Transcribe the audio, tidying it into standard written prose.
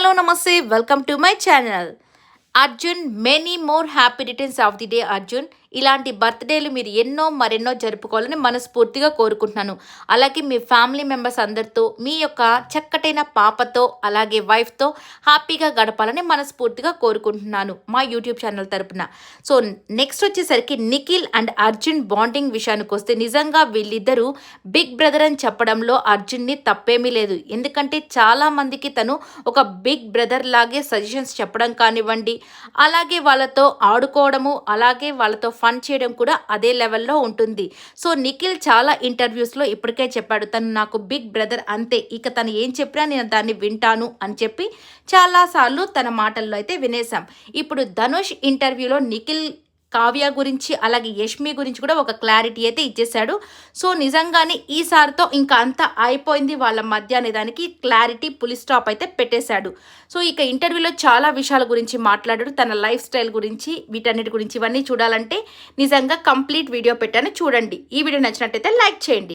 Hello నమస్తే welcome to my channel. Arjun many more happy returns of the day Arjun. ఇలాంటి బర్త్డేలు మీరు ఎన్నో మరెన్నో జరుపుకోవాలని మనస్ఫూర్తిగా కోరుకుంటున్నాను. అలాగే మీ ఫ్యామిలీ మెంబర్స్ అందరితో మీ యొక్క చక్కటైన పాపతో అలాగే వైఫ్తో హ్యాపీగా గడపాలని మనస్ఫూర్తిగా కోరుకుంటున్నాను మా యూట్యూబ్ ఛానల్ తరపున. సో నెక్స్ట్ వచ్చేసరికి నిఖిల్ అండ్ అర్జున్ బాండింగ్ విషయానికి వస్తే నిజంగా వీళ్ళిద్దరూ బిగ్ బ్రదర్ అని చెప్పడంలో అర్జున్ని తప్పేమీ లేదు. ఎందుకంటే చాలామందికి తను ఒక బిగ్ బ్రదర్ లాగే సజెషన్స్ చెప్పడం కానివ్వండి, అలాగే వాళ్ళతో ఆడుకోవడము, అలాగే వాళ్ళతో ఫన్ చేయడం కూడా అదే లెవెల్లో ఉంటుంది. సో నిఖిల్ చాలా ఇంటర్వ్యూస్లో ఇప్పటికే చెప్పాడు, తను నాకు బిగ్ బ్రదర్ అంతే, ఇక తను ఏం చెప్పినా నేను దాన్ని వింటాను అని చెప్పి చాలాసార్లు తన మాటల్లో అయితే వినేశాం. ఇప్పుడు ధనుష్ ఇంటర్వ్యూలో నిఖిల్ కావ్య గురించి అలాగే యష్మి గురించి కూడా ఒక క్లారిటీ అయితే ఇచ్చేశాడు. సో నిజంగానే ఈసారితో ఇంకా అంతా అయిపోయింది వాళ్ళ మధ్య అనే దానికి క్లారిటీ పులి స్టాప్ అయితే పెట్టేశాడు. సో ఇక ఇంటర్వ్యూలో చాలా విషయాల గురించి మాట్లాడాడు, తన లైఫ్ స్టైల్ గురించి, వీటన్నిటి గురించి. ఇవన్నీ చూడాలంటే నిజంగా కంప్లీట్ వీడియో పెట్టాను, చూడండి. ఈ వీడియో నచ్చినట్టయితే లైక్ చేయండి.